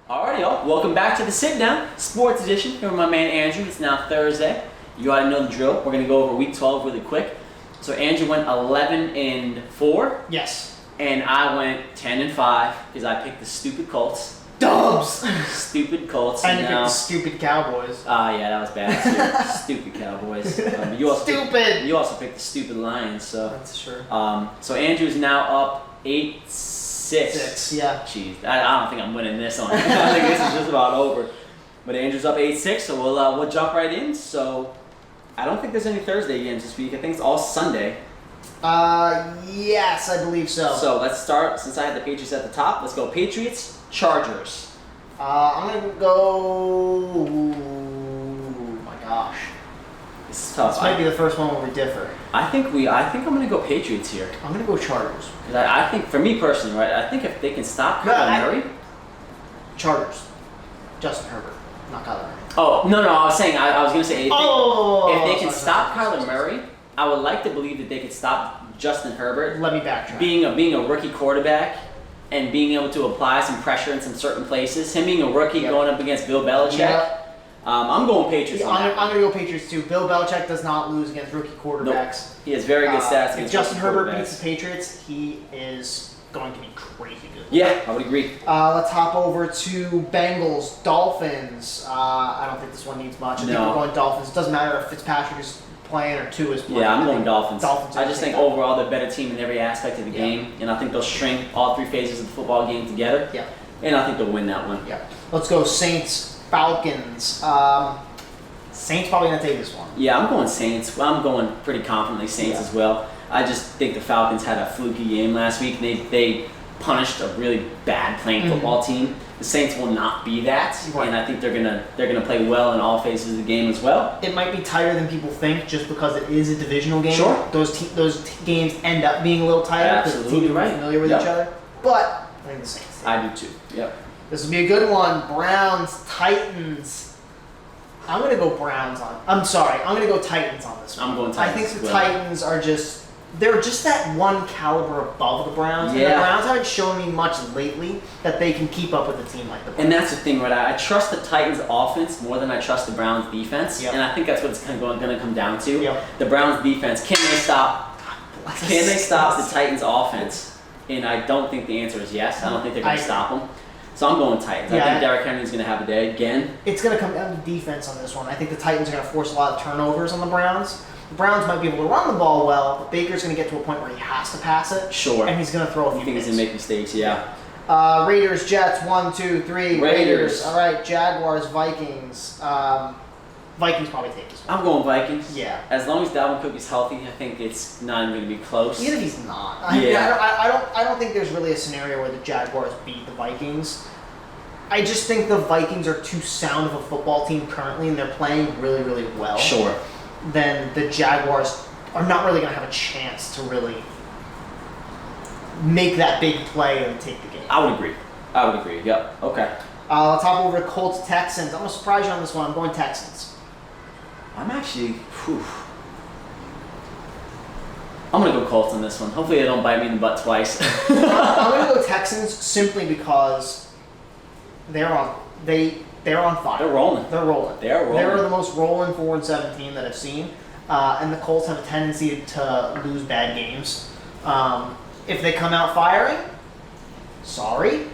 Alrighty, y'all. Welcome back to the Sit Down Sports Edition. Here with my man Andrew. It's now Thursday. You already know the drill. We're going to go over Week 12 really quick. So Andrew went 11-4. Yes. And I went 10-5 because I picked the stupid Colts. Dubs! Stupid Colts. And you picked the stupid Cowboys. Yeah, that was bad. Stupid Cowboys. You also picked the stupid Lions. So that's sure. So Andrew's now up 8-6. Yeah. Jeez, I don't think I'm winning this one. I think this is just about over. But Andrew's up 8-6, so we'll jump right in. So I don't think there's any Thursday games this week. I think it's all Sunday. Yes, I believe so. So let's start. Since I had the Patriots at the top, let's go Patriots, Chargers. I'm gonna go. Oh my gosh. This is tough. This might be the first one where we differ. I think I'm gonna go Patriots here. I'm gonna go Chargers. Because I think, for me personally, right, I think if they can stop Kyler Murray. Chargers. Justin Herbert, not Kyler Murray. Oh, no, I was saying, I was gonna say, if they can stop sorry. Kyler Murray, I would like to believe that they could stop Justin Herbert. Let me backtrack. Being a rookie quarterback and being able to apply some pressure in some certain places. Him being a rookie going up against Bill Belichick. Yep. I'm going Patriots on that. I'm going to go Patriots too. Bill Belichick does not lose against rookie quarterbacks. Nope. He has very good stats If against Justin rookie Herbert quarterbacks. beats the Patriots, he is going to be crazy good. Yeah, I would agree. Let's hop over to Bengals, Dolphins. I don't think this one needs much. I think we're going Dolphins. It doesn't matter if Fitzpatrick is playing or Tua is playing. Yeah, I'm going Dolphins. I just think overall they're a better team in every aspect of the game, and I think they'll string all three phases of the football game together. Yeah. And I think they'll win that one. Yeah. Let's go Saints, Falcons. Saints probably going to take this one. Yeah, I'm going Saints. I'm going pretty confidently Saints as well. I just think the Falcons had a fluky game last week. They punished a really bad playing football team. The Saints will not be that, and I think they're gonna play well in all phases of the game as well. It might be tighter than people think, just because it is a divisional game. Sure. Those games end up being a little tighter because the teams are familiar with each other. But I think the Saints. I do too. Yep. This will be a good one. Browns, Titans. I'm gonna go Browns on. I'm sorry. I'm gonna go Titans on this one. I'm going Titans. I think the Titans are they're just that one caliber above the Browns. Yeah. And the Browns haven't shown me much lately that they can keep up with a team like the Browns. And that's the thing, right? I trust the Titans offense more than I trust the Browns defense. Yep. And I think that's what it's going to come down to. Yep. The Browns defense, can they stop the Titans offense? And I don't think the answer is yes. I don't think they're going to stop them. So I'm going Titans. I think Derrick Henry's going to have a day again. It's going to come down to defense on this one. I think the Titans are going to force a lot of turnovers on the Browns. The Browns might be able to run the ball well, but Baker's going to get to a point where he has to pass it. Sure. And he's going to throw a few I think he's going to make mistakes, yeah. Raiders, Jets, 1, 2, 3. Raiders. All right, Jaguars, Vikings. Vikings probably take this one. I'm going Vikings. Yeah. As long as Dalvin Cook is healthy, I think it's not even going to be close. Even if he's not. I don't think there's really a scenario where the Jaguars beat the Vikings. I just think the Vikings are too sound of a football team currently, and they're playing really, really well. Sure. Then the Jaguars are not really going to have a chance to really make that big play and take the game. I would agree. Yep. Okay. Let's hop over to Colts, Texans. I'm going to surprise you on this one. I'm going Texans. I'm actually... I'm going to go Colts on this one. Hopefully they don't bite me in the butt twice. I'm going to go Texans simply because they're on fire. They're rolling. They're the most rolling 4-7 that I've seen. And the Colts have a tendency to lose bad games. If they come out firing, sorry.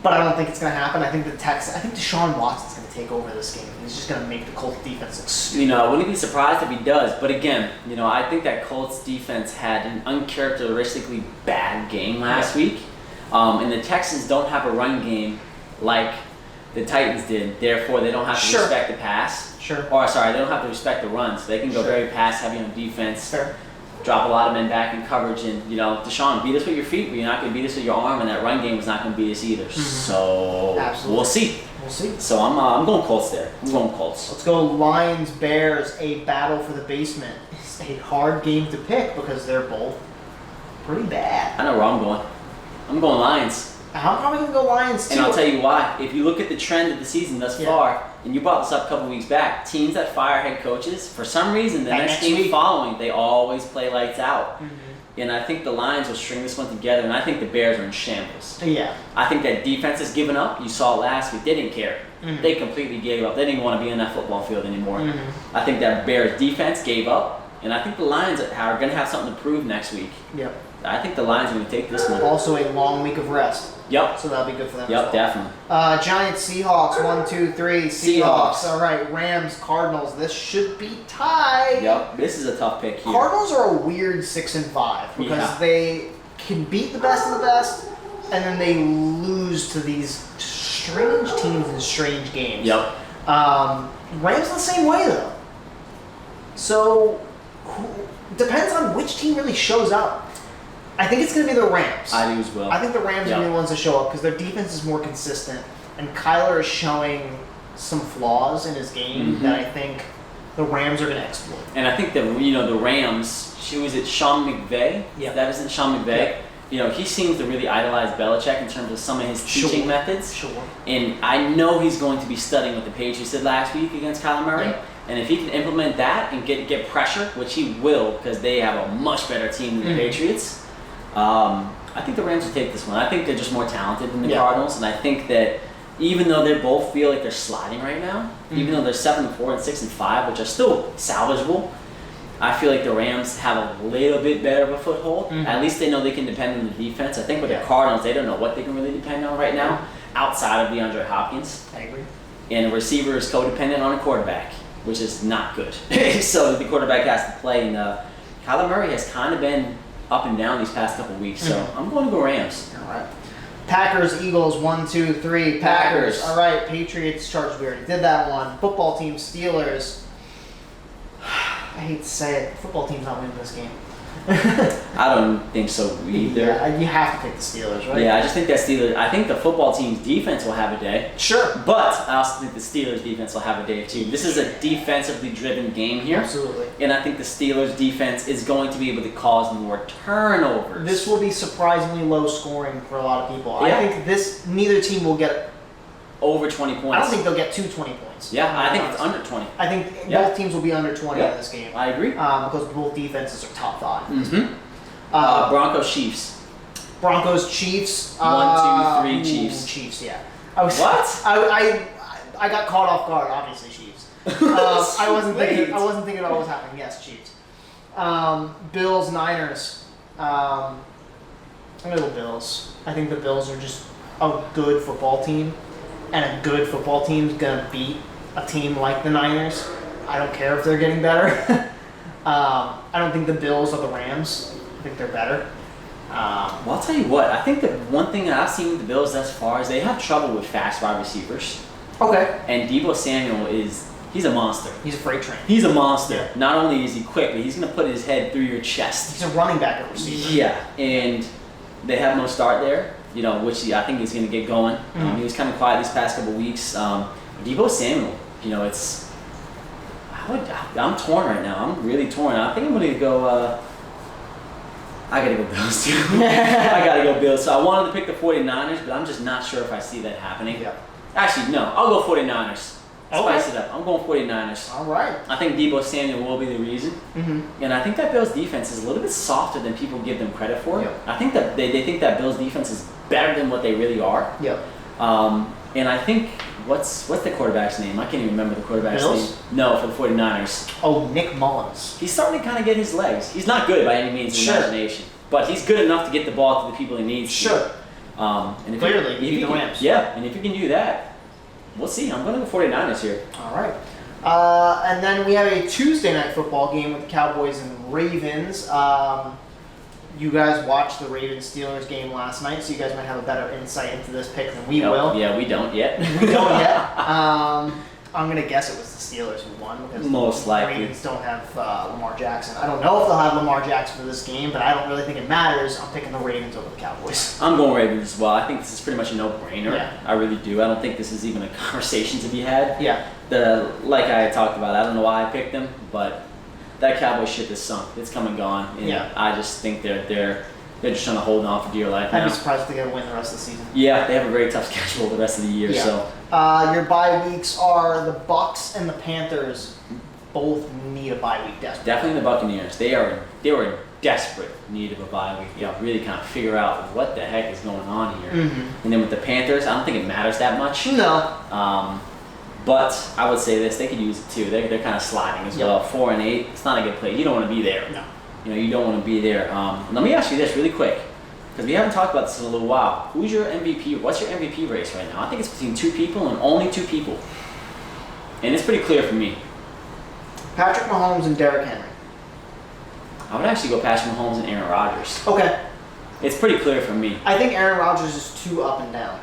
But I don't think it's going to happen. I think Deshaun Watson's going to take over this game. He's just going to make the Colts defense look stupid. I wouldn't be surprised if he does. But again, I think that Colts defense had an uncharacteristically bad game last week. And the Texans don't have a run game like the Titans did. Therefore, they don't have to respect the pass. Sure. Or, sorry, they don't have to respect the run. So they can go very pass-heavy on defense. Fair. Drop a lot of men back in coverage, and Deshaun, beat us with your feet, but you're not going to beat us with your arm, and that run game is not going to beat us either. So we'll see. So I'm going Colts there. I'm going Colts. Let's go Lions, Bears, a battle for the basement. It's a hard game to pick because they're both pretty bad. I know where I'm going. I'm going Lions. I'm probably going to go Lions too. And I'll tell you why. If you look at the trend of the season thus far, and you brought this up a couple weeks back, teams that fire head coaches, for some reason, the next game following, they always play lights out. And I think the Lions will string this one together, and I think the Bears are in shambles. Yeah. I think that defense has given up. You saw it last week. They didn't care. They completely gave up. They didn't even want to be on that football field anymore. I think that Bears defense gave up, and I think the Lions are going to have something to prove next week. Yep. I think the Lions are going to take this one. Also a long week of rest. Yep. So that'll be good for them. Yep, as well. definitely. Giants, Seahawks, 1, 2, 3. Seahawks. All right, Rams, Cardinals. This should be tied. Yep. This is a tough pick here. Cardinals are a weird 6 and 5 because they can beat the best of the best, and then they lose to these strange teams in strange games. Yep. Rams the same way though. So depends on which team really shows up. I think it's going to be the Rams. I do as well. I think the Rams are going to be the ones to show up because their defense is more consistent, and Kyler is showing some flaws in his game that I think the Rams are going to exploit. And I think that the Rams. Was it Sean McVay? Yeah. That isn't Sean McVay. Yeah. He seems to really idolize Belichick in terms of some of his teaching methods. Sure. And I know he's going to be studying what the Patriots did last week against Kyler Murray. Yep. And if he can implement that and get pressure, which he will because they have a much better team than the Patriots, I think the Rams will take this one. I think they're just more talented than the Cardinals, and I think that even though they both feel like they're sliding right now, even though they're 7-4 and 6-5, which are still salvageable, I feel like the Rams have a little bit better of a foothold. At least they know they can depend on the defense. I think with the Cardinals, they don't know what they can really depend on right now outside of DeAndre Hopkins. I agree. And a receiver is codependent on a quarterback, which is not good. So the quarterback has to play. And Kyler Murray has kind of been up and down these past couple weeks. So I'm going to go Rams. All right. Packers, Eagles, 1, 2, 3. Packers. All right. Patriots, Chargers. We already did that one. Football team, Steelers. I hate to say it. Football team's not winning this game. I don't think so either. Yeah, you have to pick the Steelers, right? Yeah, I just think that Steelers. I think the football team's defense will have a day. Sure. But I also think the Steelers' defense will have a day too. This is a defensively driven game here. Absolutely. And I think the Steelers' defense is going to be able to cause more turnovers. This will be surprisingly low scoring for a lot of people. Yeah. I think neither team will get over 20 points. I don't think they'll get 20 points. Yeah, I think it's under 20. I think both teams will be under 20 in this game. I agree. Because both defenses are top 5. Broncos, Chiefs. Broncos, Chiefs. 1, 2, 3, Chiefs. Chiefs, yeah. What? I got caught off guard. Obviously, Chiefs. I wasn't thinking about what was happening. Yes, Chiefs. Bills, Niners. I'm gonna go Bills. I think the Bills are just a good football team, and a good football team's gonna beat a team like the Niners. I don't care if they're getting better. I don't think the Bills are the Rams. I think they're better. Well, I'll tell you what. I think the one thing that I've seen with the Bills thus far is they have trouble with fast wide receivers. Okay. And Deebo Samuel he's a monster. He's a freight train. He's a monster. Yeah. Not only is he quick, but he's going to put his head through your chest. He's a running back at receiver. Yeah, and they have no start there, which I think he's going to get going. He was kind of quiet these past couple weeks. Deebo Samuel, I'm torn right now. I'm really torn. I think I'm going to go. I gotta go Bills too. I gotta go Bills. So I wanted to pick the 49ers, but I'm just not sure if I see that happening. Yeah. Actually, no. I'll go 49ers. Okay. Spice it up. I'm going 49ers. All right. I think Deebo Samuel will be the reason. And I think that Bills defense is a little bit softer than people give them credit for. Yep. I think that they think that Bills defense is better than what they really are. Yep. And I think, what's the quarterback's name? I can't even remember the quarterback's Bills? name. No, for the 49ers. Oh, Nick Mullins. He's starting to kind of get his legs. He's not good by any means in Sure. imagination, but he's good enough to get the ball to the people he needs. Sure. And if Clearly, if beat the can, Rams. Yeah, and if you can do that, we'll see. I'm going to go 49ers here. All right. And then we have a Tuesday night football game with the Cowboys and Ravens. You guys watched the Ravens-Steelers game last night, so you guys might have a better insight into this pick than we will. Yeah, we don't yet. We don't yet. I'm going to guess it was the Steelers who won because Most the likely. Ravens don't have Lamar Jackson. I don't know if they'll have Lamar Jackson for this game, but I don't really think it matters. I'm picking the Ravens over the Cowboys. I'm going Ravens as well. I think this is pretty much a no-brainer. Yeah. I really do. I don't think this is even a conversation to be had. Yeah. Like I talked about, I don't know why I picked them, but that Cowboy ship is sunk. It's come and gone. And Yeah. I just think they're just trying to hold on for dear life I'd now. be surprised if they get a win the rest of the season. Yeah, they have a very tough schedule the rest of the year. Yeah. So Your bye weeks are the Bucks and the Panthers. Both need a bye week desperately. definitely the Buccaneers. They were in desperate need of a bye week. You know, really kind of figure out what the heck is going on here. Mm-hmm. And then with the Panthers, I don't think it matters that much. No. But I would say this, they could use it too. They're kind of sliding as well. 4-8, it's not a good play. You don't want to be there. No. You know, you don't want to be there. Let me ask you this really quick, because we haven't talked about this in a little while. Who's your MVP? What's your MVP race right now? I think it's between 2 people and only 2 people. And it's pretty clear for me. Patrick Mahomes and Derrick Henry. I would actually go Patrick Mahomes and Aaron Rodgers. Okay. It's pretty clear for me. I think Aaron Rodgers is too up and down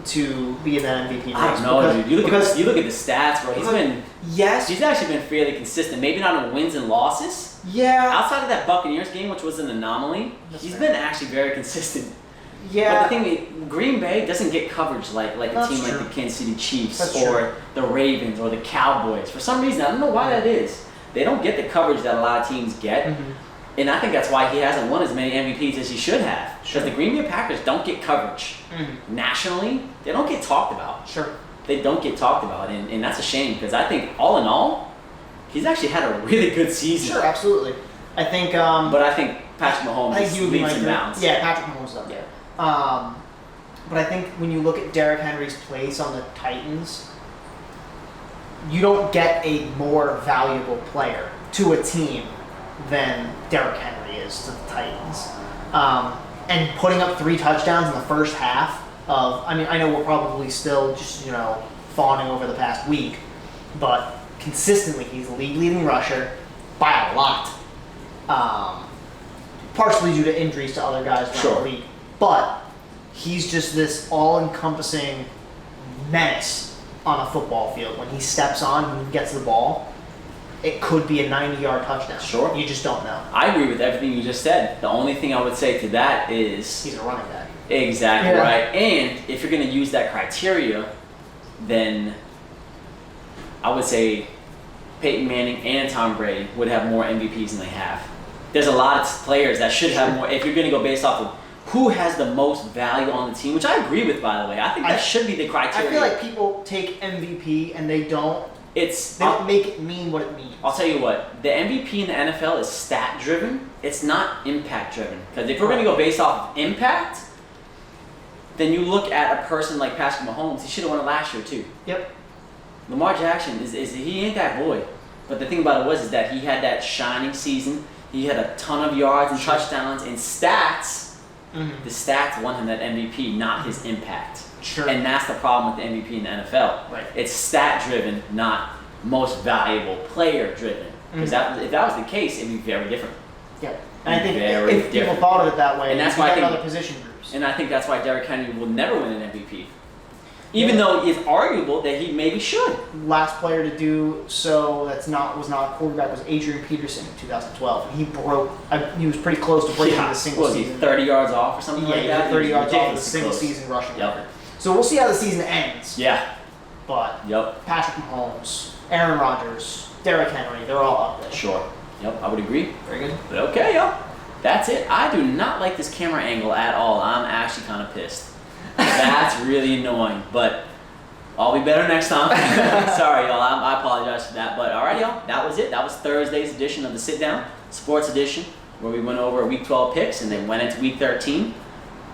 to be in that MVP race. I don't know, dude. You look at the stats, bro. Yes. He's actually been fairly consistent. Maybe not in wins and losses. Yeah. Outside of that Buccaneers game, which was an anomaly, That's he's fair. been actually very consistent. Yeah. But the thing is, Green Bay doesn't get coverage like a That's team true. like the Kansas City Chiefs That's or true. the Ravens or the Cowboys. For some reason, I don't know why that is. They don't get the coverage that a lot of teams get. Mhm. And I think that's why he hasn't won as many MVPs as he should have. Sure. Because the Green Bay Packers don't get coverage. Mhm. Nationally, they don't get talked about. Sure. They don't get talked about, and that's a shame because I think all in all, he's actually had a really good season. Sure, absolutely. I think. But I think Patrick Mahomes I think you would be leaps my and bounds. Yeah, Patrick Mahomes is up there. But I think when you look at Derrick Henry's place on the Titans, you don't get a more valuable player to a team than Derrick Henry is to the Titans. And putting up 3 touchdowns in the first half of, I mean, I know we're probably still just, fawning over the past week, but consistently he's the league leading rusher by a lot. Partially due to injuries to other guys around Sure. the league. But he's just this all-encompassing menace on a football field. When he steps on and gets the ball, it could be a 90-yard touchdown. Sure. You just don't know. I agree with everything you just said. The only thing I would say to that is He's a running back. exactly Yeah. right. And if you're going to use that criteria, then I would say Peyton Manning and Tom Brady would have more MVPs than they have. There's a lot of players that should have more. If you're going to go based off of who has the most value on the team, which I agree with, by the way. I think that should be the I criteria. feel like people take MVP and they don't it's. make it mean what it means. I'll tell you what, the MVP in the NFL is stat driven. It's not impact driven. Because if we're going to go based off of impact, then you look at a person like Patrick Mahomes. He should have won it last year too. Yep. Lamar Jackson is he ain't that boy. But the thing about it is that he had that shining season. He had a ton of yards and Sure. touchdowns and stats. Mm-hmm. The stats won him that MVP, not his impact. Sure. And that's the problem with the MVP in the NFL. Right. It's stat driven, not most valuable player driven. Because if that was the case, it'd be very different. Yeah. And I think Very if people different. thought of it that way, And that's you why I get think- other position groups. And I think that's why Derrick Henry will never win an MVP. Even though it's arguable that he maybe should. Last player to do so was not a quarterback was Adrian Peterson in 2012. He broke. He was pretty close to breaking the single What was he, season. 30 yards off or something Yeah, like he that? got 30 yards off the Ridiculously single close. season rushing Yep. record. So we'll see how the season ends. Yeah. But Yep. Patrick Mahomes, Aaron Rodgers, Derrick Henry, they're all up there. Sure. Yep. I would agree. Very good. But okay, yo. That's it. I do not like this camera angle at all. I'm actually kind of pissed. That's really annoying. But I'll be better next time. Sorry, y'all. I apologize for that. But all right, y'all. That was it. That was Thursday's edition of the Sit Down Sports Edition, where we went over Week 12 picks and then went into Week 13.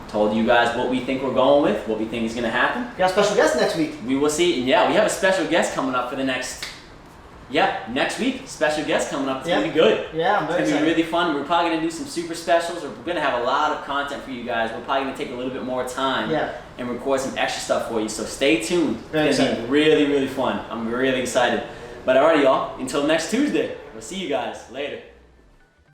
Told you guys what we think we're going with, what we think is going to happen. We got a special guest next week. We will see. And yeah, we have a special guest coming up for the next. Yeah, next week. Special guest coming up. It's going to be good. Yeah, I'm very It's going excited. to be really fun. We're probably going to do some super specials. We're going to have a lot of content for you guys. We're probably going to take a little bit more time Yeah. and record some extra stuff for you. So stay tuned. Very it's going to excited. be really, really fun. I'm really excited. But alrighty, y'all. Until next Tuesday. We'll see you guys later.